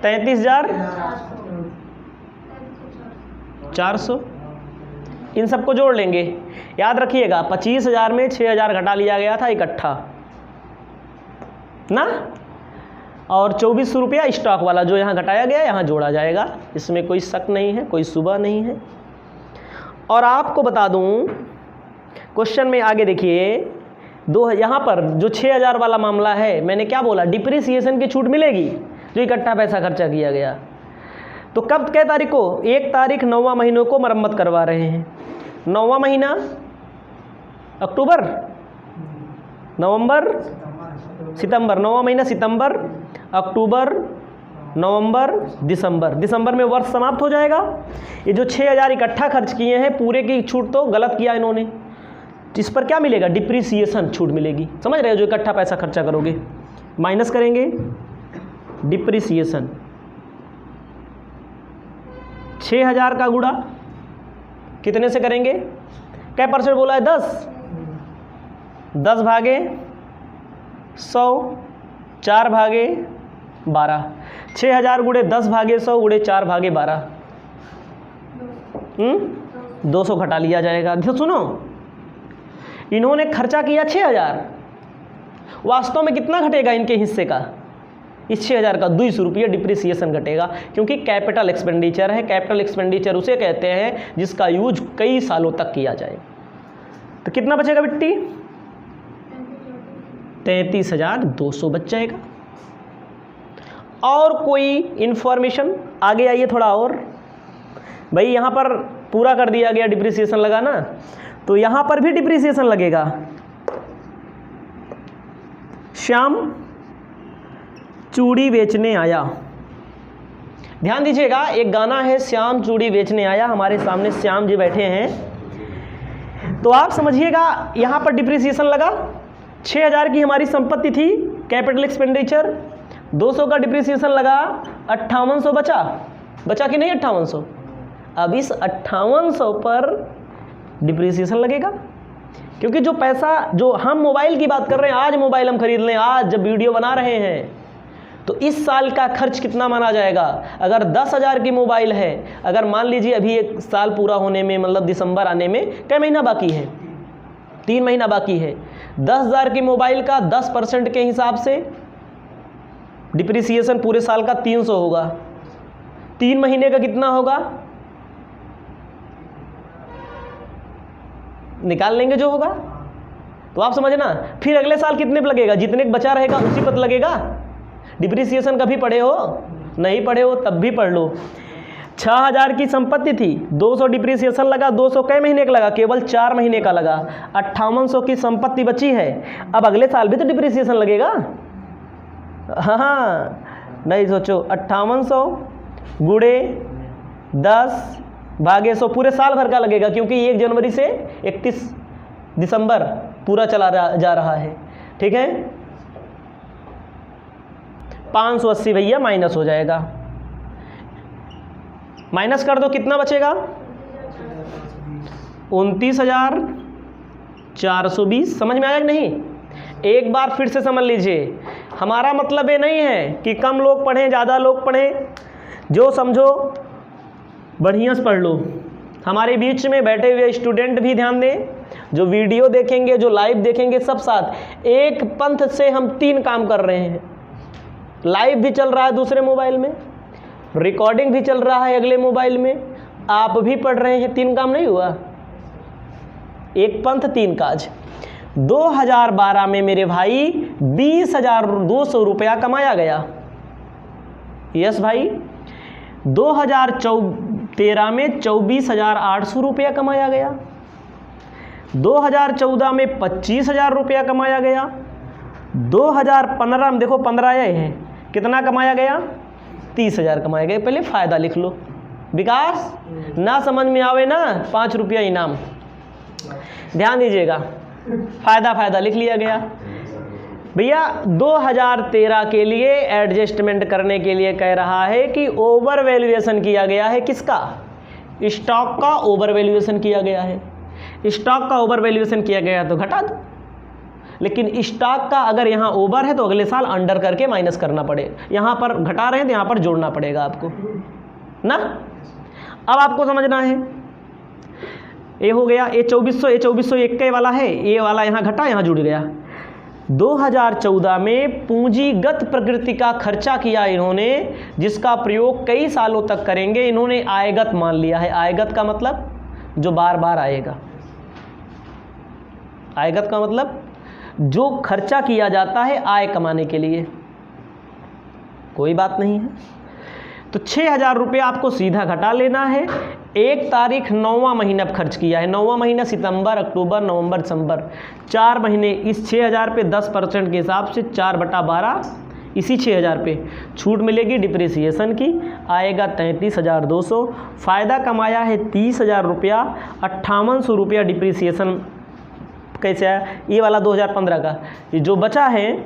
33,400। इन सबको जोड़ लेंगे। याद रखिएगा 25,000 में 6,000 घटा लिया गया था इकट्ठा ना, और 2400 रुपया स्टॉक वाला जो यहाँ घटाया गया यहाँ जोड़ा जाएगा, इसमें कोई शक नहीं है, कोई सुबह नहीं है। और आपको बता दूं, क्वेश्चन में आगे देखिए, यहाँ पर जो 6,000 वाला मामला है, मैंने क्या बोला, डिप्रिसिएशन की छूट मिलेगी जो इकट्ठा पैसा खर्चा किया गया। तो कब कै तारीख को, 1 तारीख 9वां महीनों को मरम्मत करवा रहे हैं। 9वां महीना अक्टूबर, नवंबर, सितंबर। 9वां महीना सितंबर, अक्टूबर, नवंबर, दिसंबर। दिसंबर में वर्ष समाप्त हो जाएगा। ये जो 6,000 इकट्ठा खर्च किए हैं, पूरे की छूट तो गलत किया इन्होंने, इस पर क्या मिलेगा, डिप्रिसिएशन छूट मिलेगी। समझ रहे हो, जो इकट्ठा पैसा खर्चा करोगे माइनस करेंगे डिप्रिसिएशन। 6,000 का गुणा कितने से करेंगे, क्या परसेंट बोला है, 10 भागे 100, 4 भागे 12। 6,000 गुणे 10 भागे 100 गुणे 4 भागे 12, 200 घटा लिया जाएगा। देखो सुनो, इन्होंने खर्चा किया 6,000, वास्तव में कितना घटेगा इनके हिस्से का, इस 6,000 का 200 रुपये डिप्रिसिएशन घटेगा, क्योंकि कैपिटल एक्सपेंडिचर है। कैपिटल एक्सपेंडिचर उसे कहते हैं जिसका यूज कई सालों तक किया जाए। तो कितना बचेगा बिट्टी, 33,200 बच जाएगा। और कोई इन्फॉर्मेशन, आगे आइए थोड़ा और। भाई यहाँ पर पूरा कर दिया गया, डिप्रिसिएशन लगा ना, तो यहाँ पर भी डिप्रिसिएशन लगेगा। श्याम चूड़ी बेचने आया, ध्यान दीजिएगा, एक गाना है श्याम चूड़ी बेचने आया, हमारे सामने श्याम जी बैठे हैं। तो आप समझिएगा, यहाँ पर डिप्रिसिएशन लगा, 6,000 की हमारी संपत्ति थी, कैपिटल एक्सपेंडिचर, 200 का डिप्रिसिएशन लगा, 5800 बचा कि नहीं 5800। अब इस 5800 पर डिप्रिसिएशन लगेगा, क्योंकि जो पैसा, जो हम मोबाइल की बात कर रहे हैं, आज मोबाइल हम खरीद लें, आज जब वीडियो बना रहे हैं, तो इस साल का खर्च कितना माना जाएगा। अगर 10,000 की मोबाइल है, अगर मान लीजिए अभी 1 साल पूरा होने में, मतलब दिसंबर आने में कै महीना बाकी है, 3 महीना बाकी है, 10,000 की मोबाइल का 10% के हिसाब से डिप्रिसिएशन पूरे साल का 300 होगा। 3 महीने का कितना होगा, निकाल लेंगे जो होगा। तो आप समझना, फिर अगले साल कितने पे लगेगा, जितने बचा रहेगा उसी पर लगेगा। डिप्रिसिएशन कभी पढ़े हो, नहीं पढ़े हो तब भी पढ़ लो। 6,000 की संपत्ति थी, 200 डिप्रिसिएशन लगा, 200 कई महीने का लगा, केवल 4 महीने का लगा, 5800 की संपत्ति बची है। अब अगले साल भी तो डिप्रिसिएशन लगेगा। हाँ नहीं सोचो, 5800 गुणे 10 भागे 100 पूरे साल भर का लगेगा, क्योंकि 1 जनवरी से 31 दिसंबर पूरा चला जा रहा है। ठीक है, 580 भैया माइनस हो जाएगा, माइनस कर दो, कितना बचेगा? 29,420। समझ में आया कि नहीं? एक बार फिर से समझ लीजिए, हमारा मतलब ये नहीं है कि कम लोग पढ़ें ज़्यादा लोग पढ़ें, जो समझो बढ़िया से पढ़ लो। हमारे बीच में बैठे हुए स्टूडेंट भी ध्यान दें, जो वीडियो देखेंगे, जो लाइव देखेंगे, सब साथ। एक पंथ से हम 3 काम कर रहे हैं, लाइव भी चल रहा है दूसरे मोबाइल में, रिकॉर्डिंग भी चल रहा है अगले मोबाइल में, आप भी पढ़ रहे हैं। 3 काम नहीं हुआ, एक पंथ 3 काज। 2012 में मेरे भाई 20,200 रुपया कमाया गया। यस भाई, 2013 में 24,800 रुपया कमाया गया, 2014 में 25,000 रुपया कमाया गया, 2015 में देखो 15 आए हैं, कितना कमाया गया? 30,000 कमाया गया। पहले फ़ायदा लिख लो, विकास ना समझ में आवे ना 5 रुपया इनाम। ध्यान दीजिएगा, फ़ायदा लिख लिया गया भैया। 2013 के लिए एडजस्टमेंट करने के लिए कह रहा है कि ओवर वैल्यूएशन किया गया है। किसका? स्टॉक का ओवर वैल्यूएशन किया गया है। स्टॉक का ओवर वैल्यूएशन किया गया तो घटा दो, लेकिन स्टॉक का अगर यहाँ ओवर है तो अगले साल अंडर करके माइनस करना पड़ेगा। यहाँ पर घटा रहे हैं तो यहाँ पर जोड़ना पड़ेगा आपको ना। अब आपको समझना है, ये हो गया, ये 2400 एक वाला है, ये वाला यहाँ घटा यहाँ जुड़ गया। 2014 में पूंजीगत प्रकृति का खर्चा किया इन्होंने, जिसका प्रयोग कई सालों तक करेंगे, इन्होंने आयगत मान लिया है। आयगत का मतलब जो बार बार आएगा। आयगत का मतलब जो खर्चा किया जाता है आय कमाने के लिए। कोई बात नहीं है, तो 6,000 रुपये आपको सीधा घटा लेना है। 1 तारीख 9वां महीना खर्च किया है, 9वां महीना सितंबर, अक्टूबर, नवंबर, दिसंबर, 4 महीने। इस 6,000 पे 10% के हिसाब से 4/12, इसी 6,000 पे छूट मिलेगी डिप्रिसिएशन की, आएगा 33,200। फ़ायदा कमाया है 30,000 रुपया, 5800 रुपया डिप्रिसिएशन कैसे आया? ये वाला 2015 का, ये जो बचा है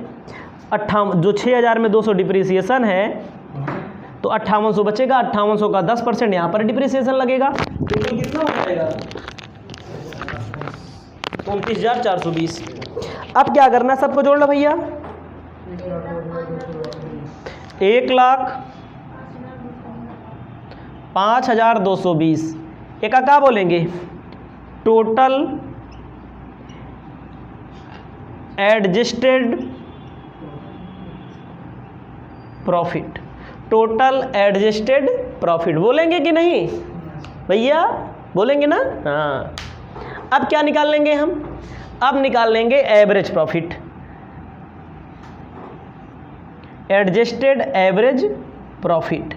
जो 6,000 में 200 डिप्रिसिएशन है तो 5800 बचेगा। 5800 का 10% यहाँ पर डिप्रिसिएशन लगेगा, तो कितना हो जाएगा? 29,420। अब क्या करना, सबको जोड़ लो भैया। 1,05,220। एक क्या बोलेंगे? Total adjusted profit. Total adjusted profit बोलेंगे कि नहीं भैया? बोलेंगे ना? हाँ। अब क्या निकाल लेंगे हम? अब निकाल लेंगे average profit. Adjusted average profit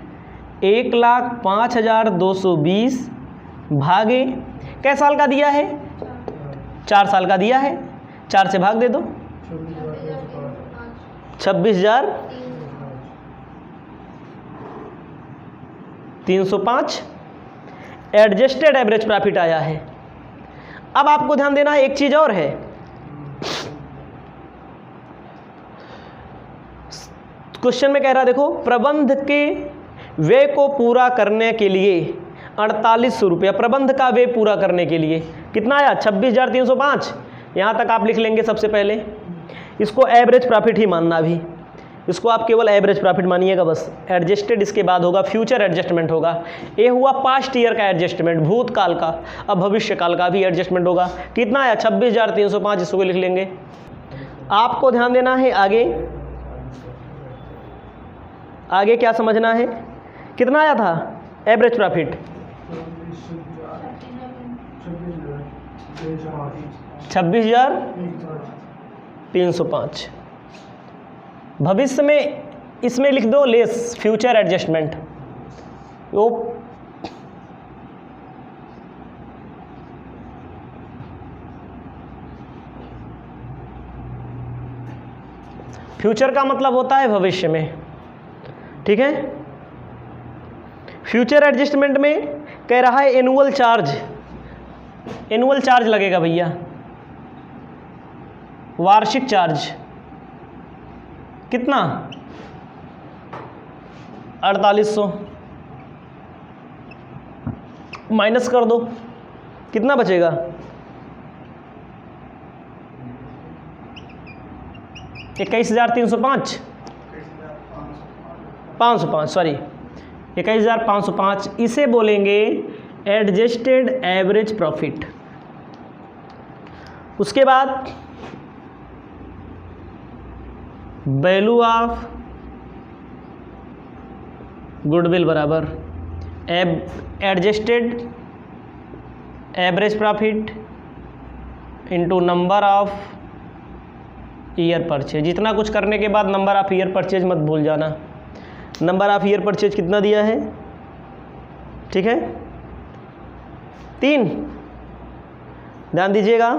1,05,220 भागे कै साल का दिया है? 4 साल का दिया है, 4 से भाग दे दो, 26,305 एडजस्टेड एवरेज प्रॉफिट आया है। अब आपको ध्यान देना है, एक चीज और है। क्वेश्चन में कह रहा है, देखो, प्रबंध के व्यय को पूरा करने के लिए 4800 रुपया। प्रबंध का व्यय पूरा करने के लिए कितना आया? 26,305। यहाँ तक आप लिख लेंगे सबसे पहले। इसको एवरेज प्रॉफिट ही मानना भी, इसको आप केवल एवरेज प्रॉफिट मानिएगा बस। एडजस्टेड इसके बाद होगा, फ्यूचर एडजस्टमेंट होगा। ये हुआ पास्ट ईयर का एडजस्टमेंट, भूतकाल का। अब भविष्य काल का भी एडजस्टमेंट होगा। कितना आया? 26,305, इसको लिख लेंगे। आपको ध्यान देना है आगे क्या समझना है। कितना आया था एवरेज प्रॉफिट? 26,305। भविष्य में इसमें लिख दो लेस, फ्यूचर एडजस्टमेंट। वो फ्यूचर का मतलब होता है भविष्य में, ठीक है। फ्यूचर एडजस्टमेंट में कह रहा है एनुअल चार्ज लगेगा भैया, वार्षिक चार्ज कितना 4800 माइनस कर दो, कितना बचेगा 21,305 505 सॉरी 21,505। इसे बोलेंगे एडजस्टेड एवरेज प्रॉफिट। उसके बाद वैल्यू ऑफ गुडविल बराबर adjusted average profit into number of year purchase. जितना कुछ करने के बाद नंबर ऑफ ईयर परचेज मत भूल जाना। नंबर ऑफ ईयर परचेज कितना दिया है, ठीक है 3, ध्यान दीजिएगा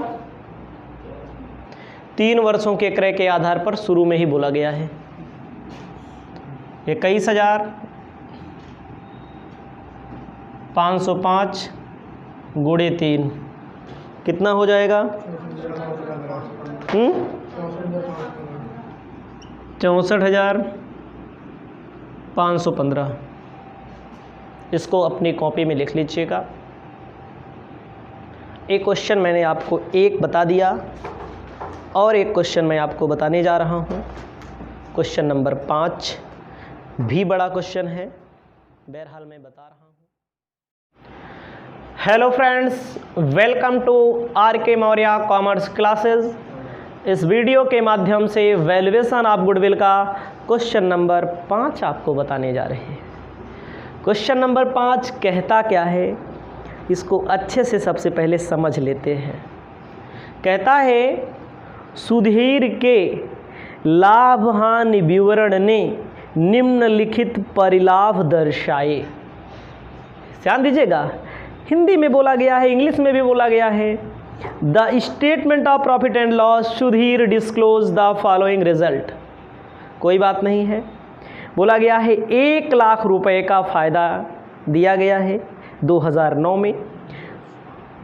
3 वर्षों के क्रय के आधार पर शुरू में ही बोला गया है। 21,505 गुणे 3 कितना हो जाएगा 64,515। इसको अपनी कॉपी में लिख लीजिएगा। एक क्वेश्चन मैंने आपको एक बता दिया और एक क्वेश्चन मैं आपको बताने जा रहा हूँ। क्वेश्चन नंबर 5 भी बड़ा क्वेश्चन है, बहरहाल मैं बता रहा हूँ। Hello friends, welcome to R K. Maurya commerce classes. इस वीडियो के माध्यम से वैल्यूएशन ऑफ गुडविल का क्वेश्चन नंबर 5 आपको बताने जा रहे हैं। क्वेश्चन नंबर 5 कहता क्या है, इसको अच्छे से सबसे पहले समझ लेते हैं। कहता है सुधीर के लाभ हानि विवरण ने निम्नलिखित परिलाभ दर्शाए। ध्यान दीजिएगा, हिंदी में बोला गया है, इंग्लिश में भी बोला गया है। The statement of profit and loss Sudhir disclose the following result. कोई बात नहीं है, बोला गया है 1 लाख रुपए का फ़ायदा दिया गया है 2009 में,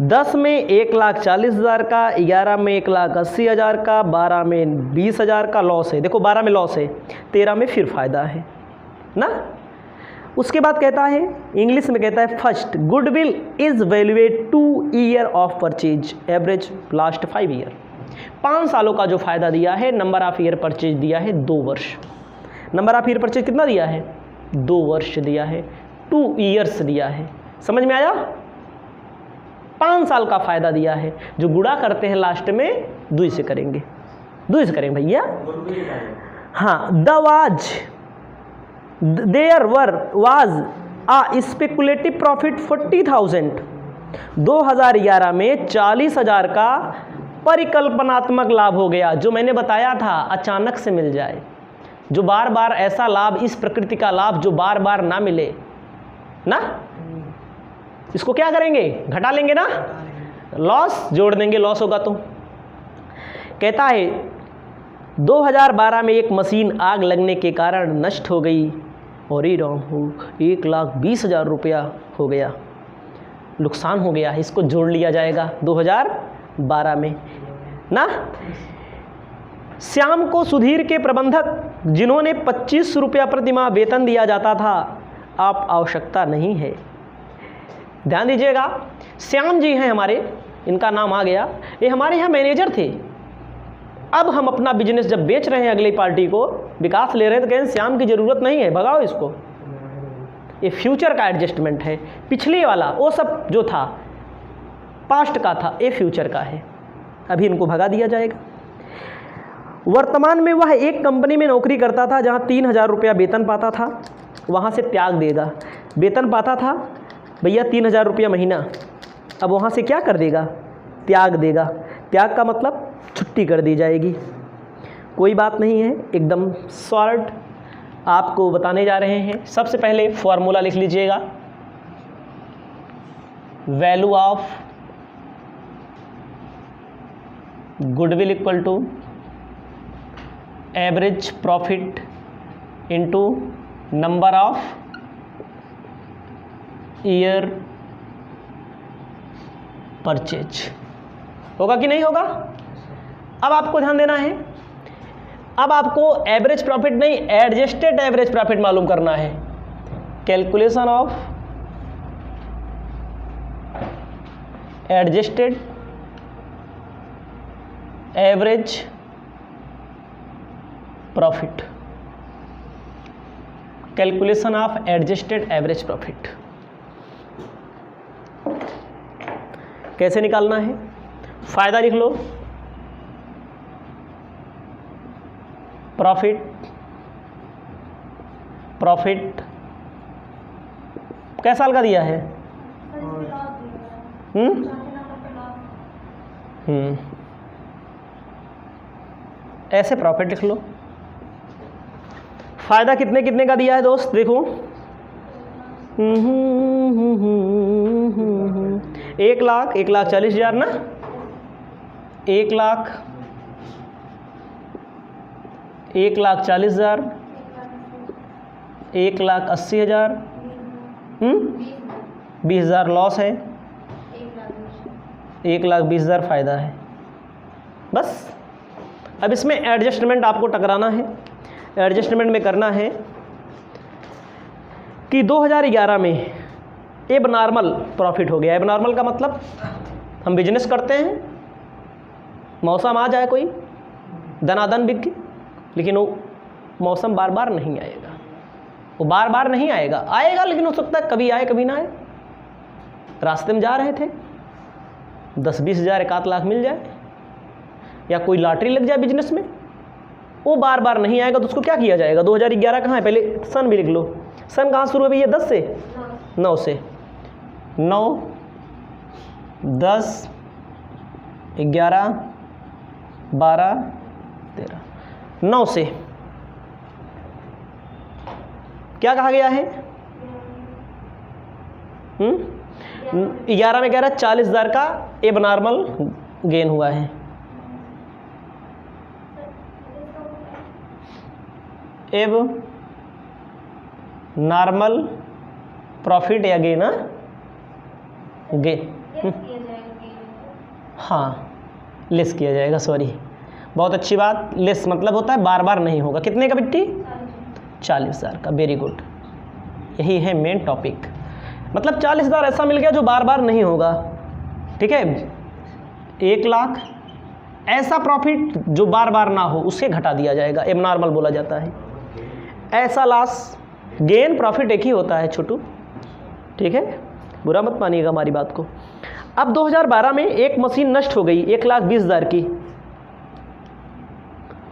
10 में 1,40,000 का, 11 में 1,80,000 का, 12 में 20,000 का लॉस है। देखो 12 में लॉस है, 13 में फिर फायदा है ना। उसके बाद कहता है, इंग्लिश में कहता है first goodwill is valuate 2 year of purchase average last 5 year. 5 सालों का जो फायदा दिया है, नंबर ऑफ ईयर परचेज दिया है 2 वर्ष। नंबर ऑफ ईयर परचेज कितना दिया है 2 वर्ष दिया है, 2 ईयर्स दिया है। समझ में आया, 5 साल का फायदा दिया है। जो गुणा करते हैं लास्ट में 2 से करेंगे, 2 से करेंगे भैया। हाँ, there was a speculative profit 40,000। 2011 में 40,000 का परिकल्पनात्मक लाभ हो गया। जो मैंने बताया था अचानक से मिल जाए, जो बार बार ऐसा लाभ, इस प्रकृति का लाभ जो बार बार ना मिले ना, इसको क्या करेंगे घटा लेंगे ना, लॉस जोड़ देंगे, लॉस होगा तो। कहता है 2012 में एक मशीन आग लगने के कारण नष्ट हो गई और 1,20,000 रुपया हो गया, नुकसान हो गया है। इसको जोड़ लिया जाएगा 2012 में ना। श्याम को सुधीर के प्रबंधक जिन्होंने 25 रुपया प्रति माह वेतन दिया जाता था, आप आवश्यकता नहीं है। ध्यान दीजिएगा, श्याम जी हैं हमारे, इनका नाम आ गया, ये हमारे यहाँ मैनेजर थे। अब हम अपना बिजनेस जब बेच रहे हैं अगली पार्टी को, विकास ले रहे हैं, तो कहें श्याम की ज़रूरत नहीं है, भगाओ इसको। ये फ्यूचर का एडजस्टमेंट है। पिछले वाला वो सब जो था पास्ट का था, ये फ्यूचर का है। अभी इनको भगा दिया जाएगा। वर्तमान में वह एक कंपनी में नौकरी करता था जहाँ 3,000 रुपया वेतन पाता था, वहाँ से त्याग देगा। वेतन पाता था भैया 3,000 रुपया महीना, अब वहाँ से क्या कर देगा, त्याग देगा। त्याग का मतलब छुट्टी कर दी जाएगी। कोई बात नहीं है, एकदम शॉर्ट आपको बताने जा रहे हैं। सबसे पहले फॉर्मूला लिख लीजिएगा, value of goodwill equal to average profit into number of year purchase. होगा कि नहीं होगा? अब आपको ध्यान देना है, अब आपको एवरेज प्रॉफिट नहीं, एडजस्टेड एवरेज प्रॉफिट मालूम करना है। Calculation of adjusted average profit, calculation of adjusted average profit कैसे निकालना है? फायदा लिख लो, प्रॉफिट कै साल का दिया है? ऐसे प्रॉफिट लिख लो। फायदा कितने कितने का दिया है दोस्त? देखो 1,40,000 ना, 1,40,000, 1,80,000, 20,000 लॉस है, 1,20,000 फायदा है। बस अब इसमें एडजस्टमेंट आपको टकराना है। एडजस्टमेंट में करना है कि 2011 में एब नॉर्मल प्रॉफिट हो गया। एब नॉर्मल का मतलब हम बिजनेस करते हैं, मौसम आ जाए कोई दनादन बिक, लेकिन वो मौसम बार बार नहीं आएगा, वो बार बार नहीं आएगा, आएगा लेकिन हो सकता है कभी आए कभी ना आए। रास्ते में जा रहे थे, 10-20 हज़ार 1 लाख मिल जाए, या कोई लॉटरी लग जाए बिजनेस में, वो बार बार नहीं आएगा। तो उसको क्या किया जाएगा? 2011 कहाँ है? पहले सन भी लिख लो। सन कहाँ शुरू हुई है? 10 से 9 से 9, 10, 11, 12, 13, 9 से क्या कहा गया है? 11 में कह रहा है 40,000 का एब नॉर्मल गेन हुआ है। एब नॉर्मल प्रॉफिट या गेन, गेन, हाँ लेस किया जाएगा, सॉरी, बहुत अच्छी बात। लेस मतलब होता है बार बार नहीं होगा। कितने का बिट्टी? 40,000 का। वेरी गुड, यही है मेन टॉपिक। मतलब 40,000 ऐसा मिल गया जो बार बार नहीं होगा, ठीक है। 1 लाख ऐसा प्रॉफिट जो बार बार ना हो, उससे घटा दिया जाएगा, एब नॉर्मल बोला जाता है। ऐसा लॉस, गेन प्रॉफिट एक ही होता है छोटू, ठीक है, बुरा मत मानिएगा हमारी बात को। अब 2012 में एक मशीन नष्ट हो गई 1,20,000 की,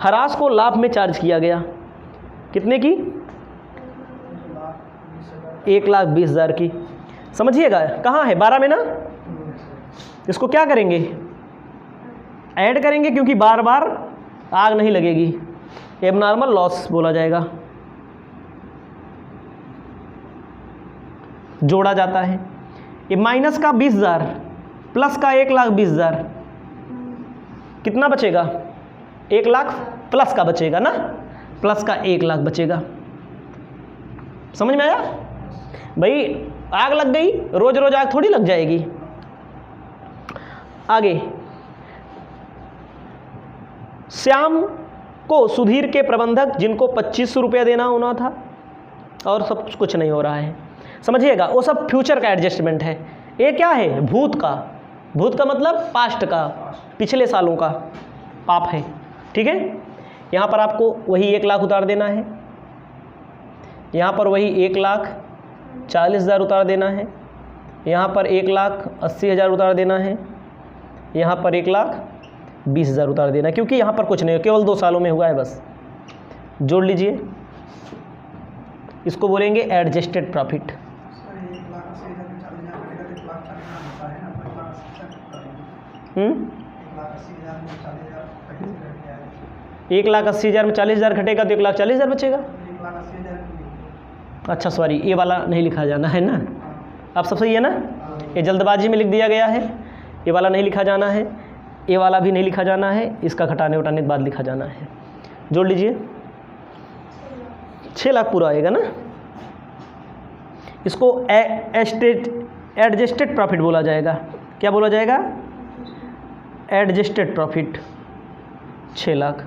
हरास को लाभ में चार्ज किया गया। कितने की? 1,20,000 की। समझिएगा कहाँ है? 12 में ना। इसको क्या करेंगे? ऐड करेंगे, क्योंकि बार बार आग नहीं लगेगी, एब नॉर्मल लॉस बोला जाएगा। जोड़ा जाता है। ये माइनस का 20,000 प्लस का 1,20,000, कितना बचेगा? 1 लाख प्लस का बचेगा ना, प्लस का 1 लाख बचेगा। समझ में आया भाई? आग लग गई, रोज रोज आग थोड़ी लग जाएगी। आगे, श्याम को सुधीर के प्रबंधक, जिनको 2500 रुपया देना होना था और सब कुछ नहीं हो रहा है। समझिएगा, वो सब फ्यूचर का एडजस्टमेंट है। ये क्या है? भूत का। भूत का मतलब पास्ट का, पिछले सालों का पाप है, ठीक है। यहाँ पर आपको वही 1 लाख उतार देना है, यहाँ पर वही 1,40,000 उतार देना है, यहाँ पर 1,80,000 उतार देना है, यहाँ पर 1,20,000 उतार देना है, क्योंकि यहाँ पर कुछ नहीं है, केवल 2 सालों में हुआ है बस। जोड़ लीजिए, इसको बोलेंगे एडजस्टेड प्रॉफिट। 1,80,000 में 40,000 घटेगा तो 1,40,000 बचेगा। अच्छा सॉरी, ये वाला नहीं लिखा जाना है ना। अब सब सही है ना? ये जल्दबाजी में लिख दिया गया है, ये वाला नहीं लिखा जाना है, ये वाला भी नहीं लिखा जाना है, इसका घटाने उठाने के बाद लिखा जाना है। जोड़ लीजिए, 6 लाख पूरा आएगा ना। इसको एडजस्टेड प्रॉफिट बोला जाएगा। क्या बोला जाएगा? Adjusted profit 6 lakh.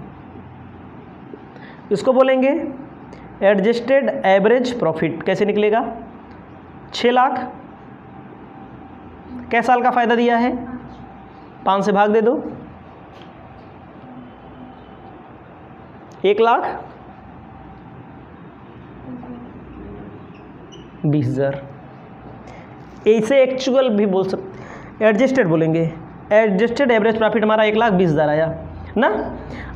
इसको बोलेंगे एडजस्टेड एवरेज प्रॉफिट। कैसे निकलेगा? 6 लाख कै साल का फ़ायदा दिया है? 5 से भाग दे दो, 1 लाख 20,000। ऐसे एक्चुअल भी बोल सकते, एडजस्टेड बोलेंगे। एडजस्टेड एवरेज प्रॉफिट हमारा 1,20,000 आया ना।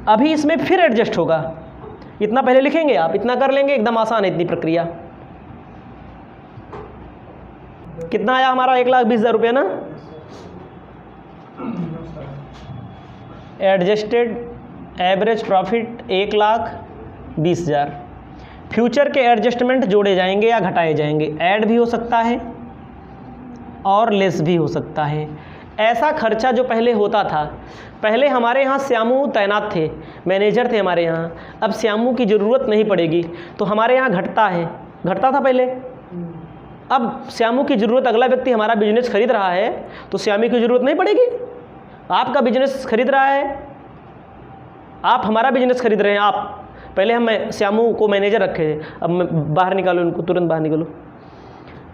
अभी इसमें फिर एडजस्ट होगा। इतना पहले लिखेंगे, आप इतना कर लेंगे, एकदम आसान है इतनी प्रक्रिया। कितना आया हमारा? 1,20,000 रुपया ना। Adjusted average profit 1,20,000। फ्यूचर के एडजस्टमेंट जोड़े जाएंगे या घटाए जाएंगे। ऐड भी हो सकता है और लेस भी हो सकता है। ऐसा खर्चा जो पहले होता था, पहले हमारे यहाँ श्यामू तैनात थे, मैनेजर थे हमारे यहाँ। अब श्यामू की ज़रूरत नहीं पड़ेगी तो हमारे यहाँ घटता है, घटता था पहले। अब श्यामू की ज़रूरत, अगला व्यक्ति हमारा बिजनेस खरीद रहा है तो श्यामू की ज़रूरत नहीं पड़ेगी। आपका बिजनेस खरीद रहा है, आप हमारा बिजनेस खरीद रहे हैं। आप पहले हम श्यामू को मैनेजर रखे थे, अब बाहर निकालो इनको, तुरंत बाहर निकालो।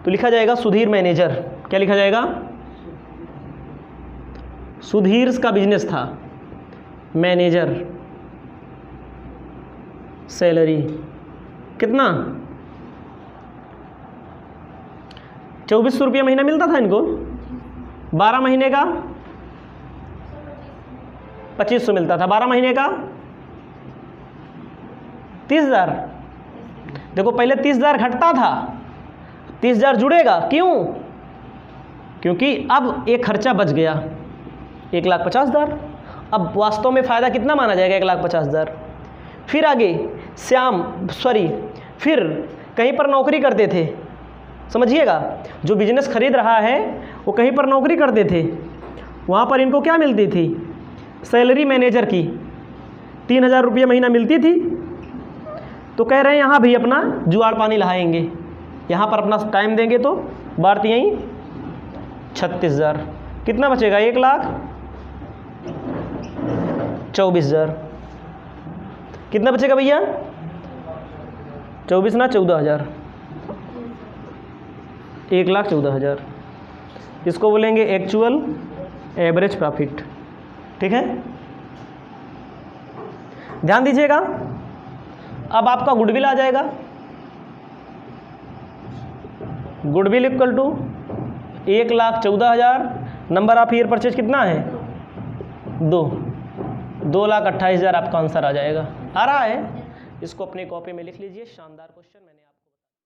तो लिखा जाएगा सुधीर मैनेजर। क्या लिखा जाएगा? सुधीर का बिजनेस था, मैनेजर, सैलरी कितना? 2400 रुपया महीना मिलता था इनको। 12 महीने का 2500 मिलता था। 12 महीने का 30,000। देखो पहले 30,000 घटता था, 30,000 जुड़ेगा। क्यों? क्योंकि अब एक खर्चा बच गया, 1,50,000। अब वास्तव में फ़ायदा कितना माना जाएगा? 1,50,000। फिर आगे फिर कहीं पर नौकरी करते थे, समझिएगा। जो बिजनेस खरीद रहा है वो कहीं पर नौकरी करते थे, वहाँ पर इनको क्या मिलती थी? सैलरी मैनेजर की 3,000 रुपये महीना मिलती थी। तो कह रहे हैं यहाँ भी अपना जुआड़ पानी लहाएंगे, यहाँ पर अपना टाइम देंगे तो बात यहीं 36,000। कितना बचेगा? 1,24,000। कितना बचेगा भैया? 24 ना 14,000, 1,14,000। इसको बोलेंगे एक्चुअल एवरेज प्रॉफिट। ठीक है, ध्यान दीजिएगा। अब आपका गुडविल आ जाएगा। Goodwill equal to 1,14,000। Number of year purchase कितना है? 2,28,000 आपका आंसर आ जाएगा। आ रहा है? इसको अपनी कॉपी में लिख लीजिए। शानदार क्वेश्चन मैंने